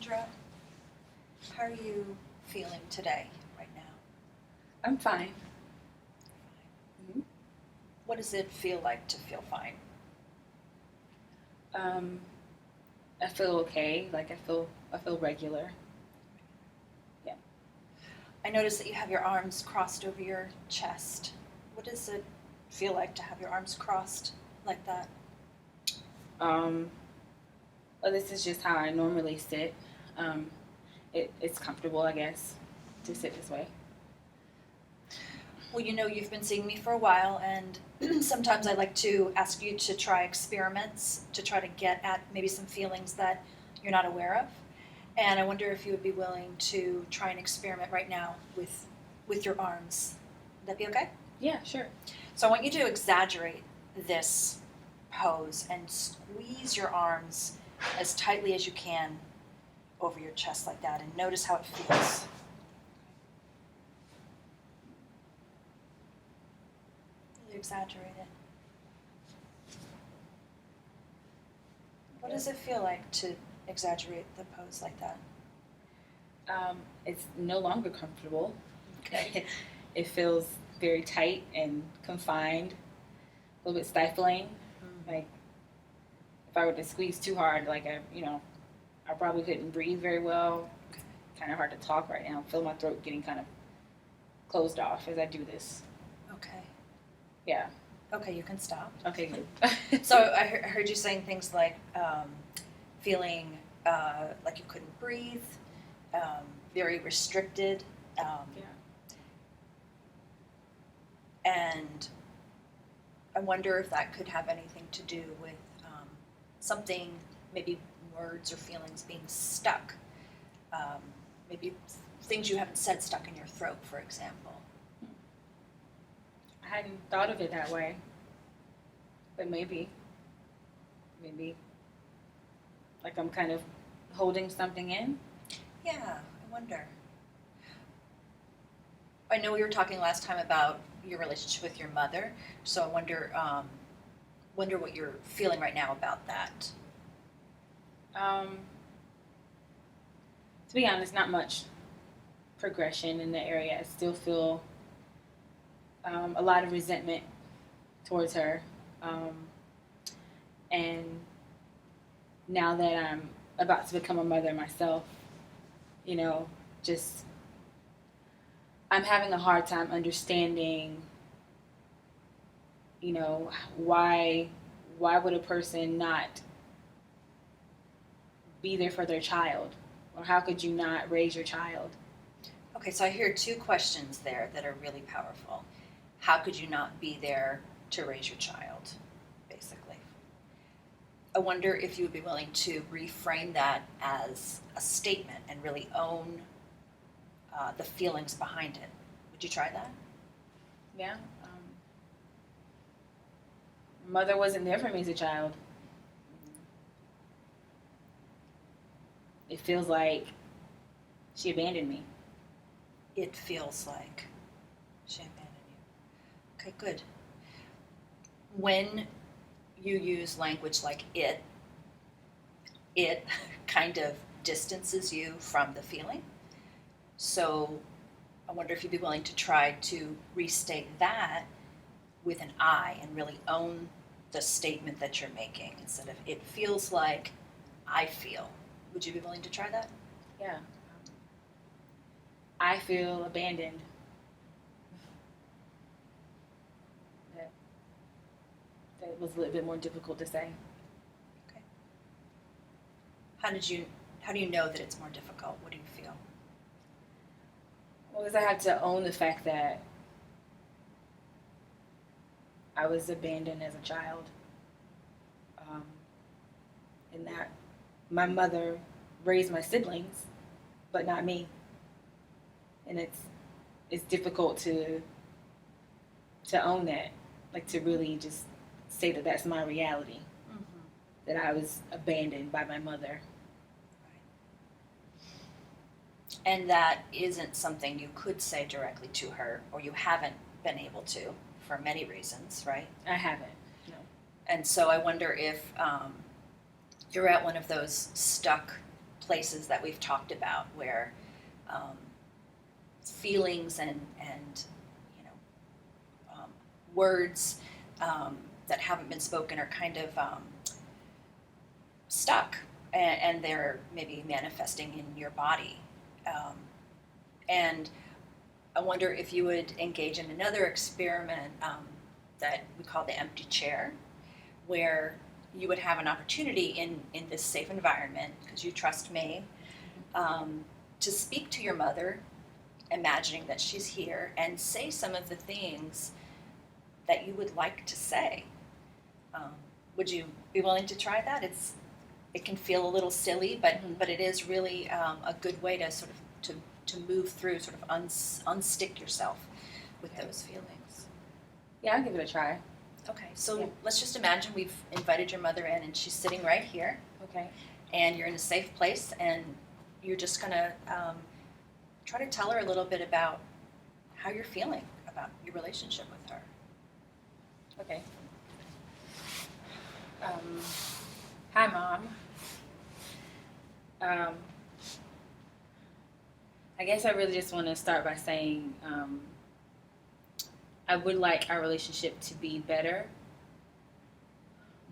Sandra, how are you feeling today, right now? I'm fine. Mhm. What does it feel like to feel fine? I feel okay. Like I feel regular. Yeah. I notice that you have your arms crossed over your chest. What does it feel like to have your arms crossed like that? Well, this is just how I normally sit. It's comfortable, I guess, to sit this way. Well, you know, you've been seeing me for a while, and sometimes I like to ask you to try experiments to try to get at maybe some feelings that you're not aware of. And I wonder if you would be willing to try an experiment right now with your arms. Would that be okay? Yeah, sure. So I want you to exaggerate this pose and squeeze your arms as tightly as you can over your chest like that, and notice how it feels. Really exaggerate it. What does it feel like to exaggerate the pose like that? It's no longer comfortable. Okay. It feels very tight and confined, a little bit stifling. Like if I were to squeeze too hard, I probably couldn't breathe very well. Kind of hard to talk right now. I feel my throat getting kind of closed off as I do this. Okay. Yeah. Okay, you can stop. Okay, good. So I heard you saying things like feeling like you couldn't breathe, very restricted, Yeah. and I wonder if that could have anything to do with something, maybe words or feelings being stuck, maybe things you haven't said stuck in your throat, for example. I hadn't thought of it that way, but maybe, like I'm kind of holding something in. Yeah, I wonder. I know we were talking last time about your relationship with your mother, so I wonder what you're feeling right now about that. To be honest, not much progression in the area. I still feel a lot of resentment towards her, and now that I'm about to become a mother myself, just I'm having a hard time understanding, why would a person not be there for their child, or how could you not raise your child? Okay, so I hear two questions there that are really powerful. How could you not be there to raise your child, basically? I wonder if you would be willing to reframe that as a statement and really own the feelings behind it. Would you try that? Yeah. Mother wasn't there for me as a child. It feels like she abandoned me. It feels like she abandoned you. Okay, good. When you use language like it kind of distances you from the feeling. So I wonder if you'd be willing to try to restate that with an I and really own the statement that you're making instead of it feels like I feel. Would you be willing to try that? Yeah. I feel abandoned. That was a little bit more difficult to say. Okay. How do you know that it's more difficult? What do you feel? Well, because I had to own the fact that I was abandoned as a child, and that my mother raised my siblings, but not me. And it's difficult to own that, like to really just say that that's my reality, that I was abandoned by my mother. And that isn't something you could say directly to her, or you haven't been able to for many reasons, right? I haven't. No. And so I wonder if you're at one of those stuck places that we've talked about where feelings and you know words that haven't been spoken are kind of stuck, and they're maybe manifesting in your body. And I wonder if you would engage in another experiment that we call the empty chair, where you would have an opportunity in this safe environment, because you trust me, to speak to your mother, imagining that she's here, and say some of the things that you would like to say. Would you be willing to try that? It can feel a little silly, but it is really a good way to sort of to move through, sort of unstick yourself with those feelings. Yeah, I'll give it a try. Okay, so let's just imagine we've invited your mother in, and she's sitting right here, Okay. and you're in a safe place, and you're just gonna try to tell her a little bit about how you're feeling about your relationship with her. Okay. Hi, Mom. I guess I really just want to start by saying I would like our relationship to be better,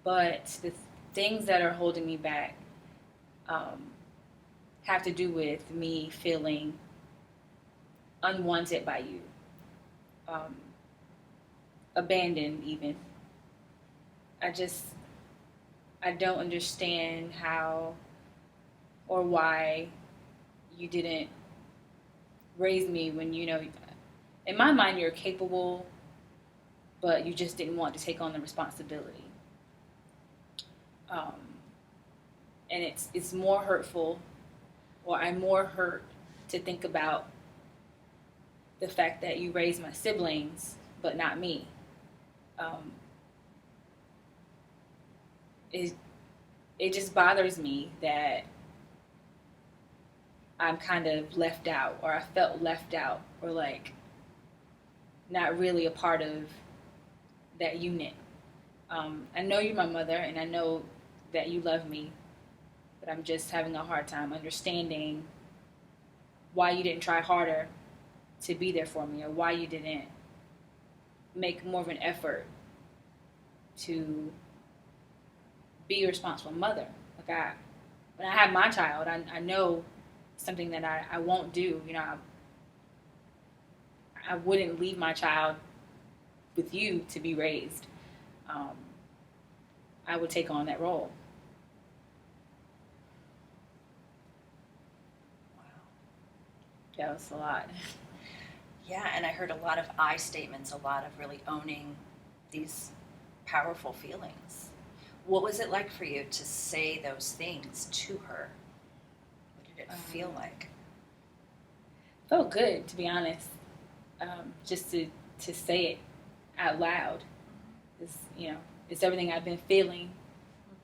but the things that are holding me back have to do with me feeling unwanted by you, abandoned even. I don't understand how or why you didn't raise me when, in my mind you're capable, but you just didn't want to take on the responsibility. And it's more hurtful, or I'm more hurt to think about the fact that you raised my siblings, but not me. It just bothers me that I'm kind of left out, or I felt left out, or like not really a part of that unit. I know you're my mother, and I know that you love me, but I'm just having a hard time understanding why you didn't try harder to be there for me, or why you didn't make more of an effort to be a responsible mother. Like when I have my child, I know something that I won't do. I wouldn't leave my child with you to be raised. I would take on that role. Wow. That was a lot. Yeah, and I heard a lot of I statements, a lot of really owning these powerful feelings. What was it like for you to say those things to her? What did it feel like? Felt good, to be honest. Just to say it out loud. It's everything I've been feeling,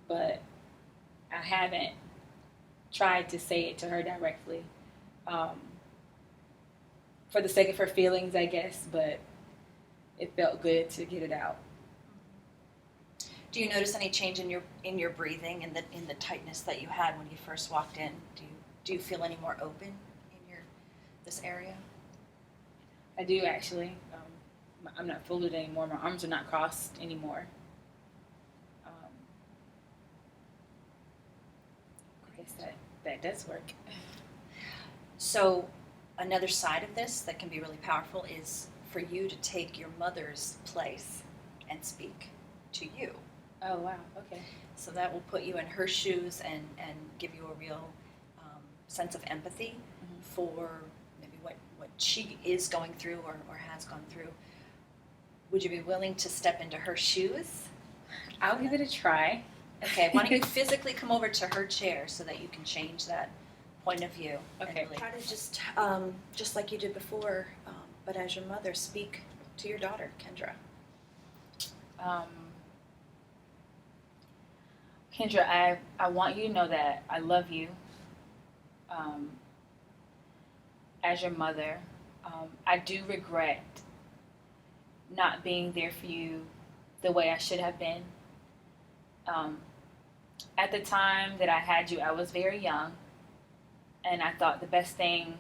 but I haven't tried to say it to her directly. For the sake of her feelings, I guess, but it felt good to get it out. Do you notice any change in your breathing and in the tightness that you had when you first walked in? Do you feel any more open in this area? I do, actually. I'm not folded anymore. My arms are not crossed anymore. I guess that does work. So another side of this that can be really powerful is for you to take your mother's place and speak to you. Oh, wow. Okay. So that will put you in her shoes and give you a real sense of empathy for maybe what she is going through or has gone through. Would you be willing to step into her shoes? I'll give it a try. Okay, why don't you physically come over to her chair so that you can change that point of view. Okay. And really try to just like you did before, but as your mother, speak to your daughter, Kendra. Kendra, I want you to know that I love you. As your mother, I do regret not being there for you the way I should have been. At the time that I had you, I was very young, And I thought the best thing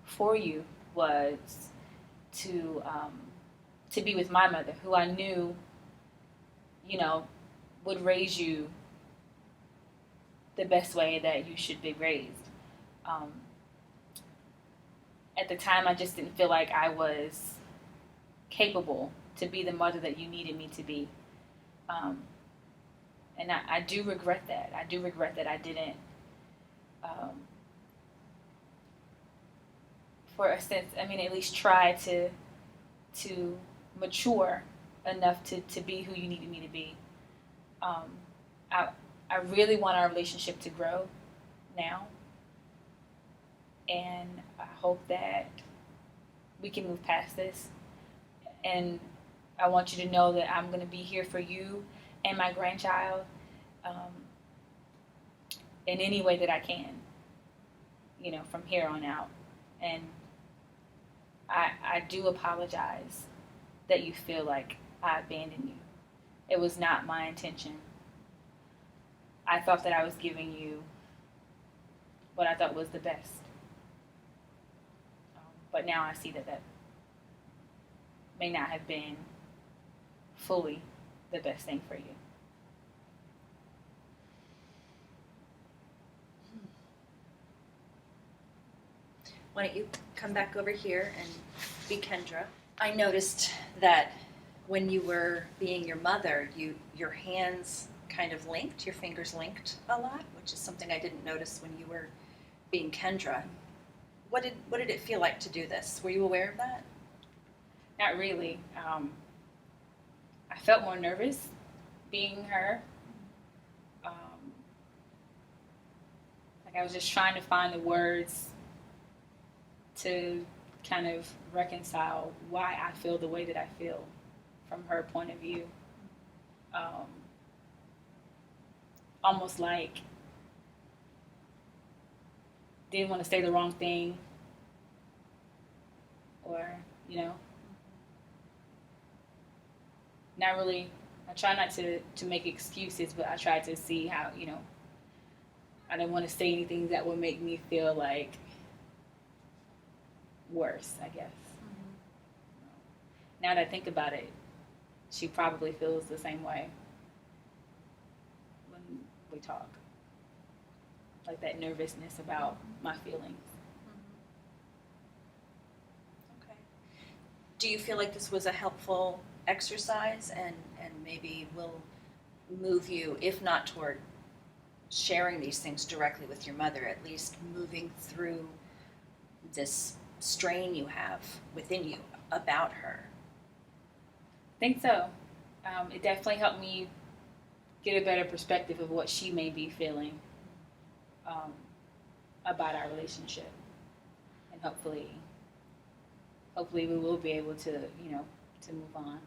for you was to be with my mother, who I knew, would raise you the best way that you should be raised. Um, at the time, I just didn't feel like I was capable to be the mother that you needed me to be. And I do regret that. I do regret that I didn't, for a sense, at least try to mature enough to be who you needed me to be. I really want our relationship to grow now. And I hope that we can move past this. And I want you to know that I'm going to be here for you and my grandchild in any way that I can, from here on out. And I do apologize that you feel like I abandoned you. It was not my intention. I thought that I was giving you what I thought was the best. But now I see that that may not have been fully the best thing for you. Why don't you come back over here and be Kendra? I noticed that when you were being your mother, your hands kind of linked, your fingers linked a lot, which is something I didn't notice when you were being Kendra. What did it feel like to do this? Were you aware of that? Not really. I felt more nervous being her. Like I was just trying to find the words to kind of reconcile why I feel the way that I feel from her point of view. Almost like didn't want to say the wrong thing, or not really. I try not to make excuses, but I try to see how I didn't want to say anything that would make me feel like worse, I guess. Now that I think about it, she probably feels the same way when we talk. Like that nervousness about my feelings. Okay. Do you feel like this was a helpful exercise and maybe will move you, if not toward sharing these things directly with your mother, at least moving through this strain you have within you about her? I think so. It definitely helped me get a better perspective of what she may be feeling about our relationship, and hopefully we will be able to to move on.